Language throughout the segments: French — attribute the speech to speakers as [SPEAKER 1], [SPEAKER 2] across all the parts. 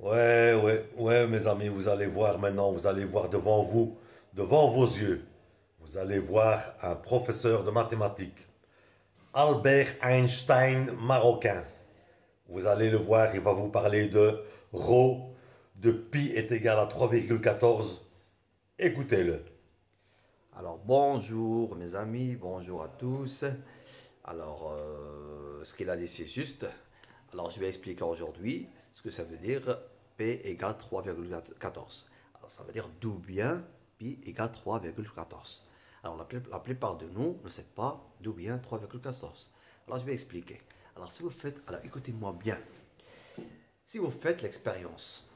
[SPEAKER 1] Ouais, mes amis, vous allez voir maintenant, vous allez voir devant vos yeux, vous allez voir un professeur de mathématiques, Albert Einstein marocain. Vous allez le voir, il va vous parler de rho de pi est égal à 3,14. Écoutez-le.
[SPEAKER 2] Alors bonjour mes amis, bonjour à tous. Ce qu'il a dit c'est juste. Alors je vais expliquer aujourd'hui ce que ça veut dire P égale 3,14. Alors ça veut dire d'où bien pi égale 3,14. Alors la plupart de nous ne sait pas d'où vient 3,14. Alors je vais expliquer. Alors si vous faites, alors écoutez-moi bien. Si vous faites l'expérience,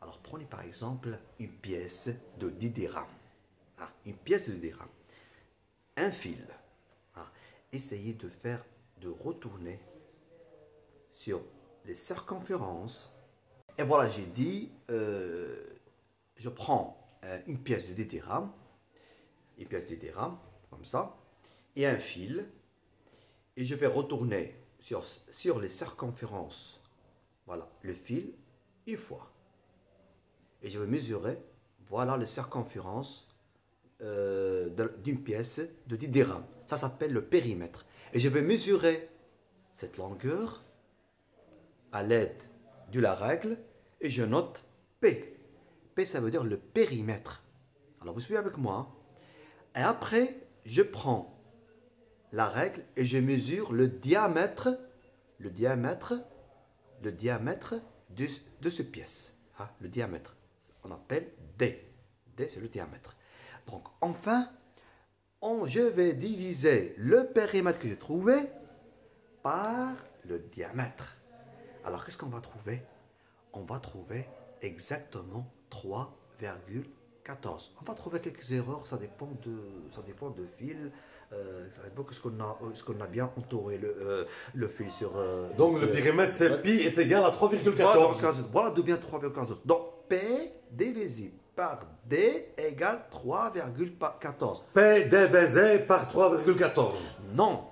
[SPEAKER 2] alors prenez par exemple une pièce de 10 dirhams. Une pièce de 10 dirhams. Un fil. Essayez de retourner sur les circonférences. Et voilà, j'ai dit, je prends une pièce de 10 dirhams, comme ça, et un fil, et je vais retourner sur les circonférences, voilà, le fil, une fois. Et je vais mesurer, voilà, les circonférences d'une pièce de 10 dirhams. Ça s'appelle le périmètre. Et je vais mesurer cette longueur à l'aide de la règle et je note P. P, ça veut dire le périmètre. Alors, vous suivez avec moi. Et après, je prends la règle et je mesure le diamètre de cette pièce. Le diamètre, on appelle D. D, c'est le diamètre. Donc, enfin, je vais diviser le périmètre que j'ai trouvé par le diamètre. Alors, qu'est-ce qu'on va trouver? On va trouver exactement 3,14. On va trouver quelques erreurs, ça dépend de fil. Ça dépend de ce qu'on a bien entouré le fil sur...
[SPEAKER 1] Donc le périmètre, c'est pi est égal à 3,14.
[SPEAKER 2] Voilà d'où vient 3,14. Donc, P divisé par D égale 3,14.
[SPEAKER 1] P divisé par 3,14.
[SPEAKER 2] Non.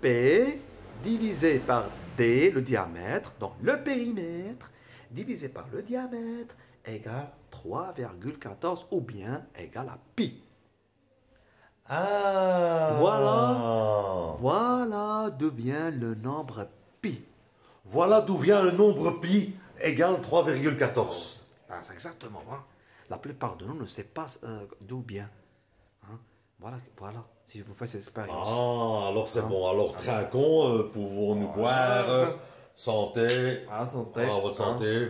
[SPEAKER 2] P divisé par D, le diamètre, donc le périmètre, divisé par le diamètre, égale 3,14 ou bien égale à pi. Voilà d'où vient le nombre pi.
[SPEAKER 1] Voilà d'où vient le nombre pi égale 3,14.
[SPEAKER 2] C'est exactement. La plupart de nous ne savent pas d'où vient. Voilà, si vous faites cette expérience.
[SPEAKER 1] Alors c'est bon. Alors trinquons, pouvons-nous boire. Santé.
[SPEAKER 2] Santé.
[SPEAKER 1] Votre santé.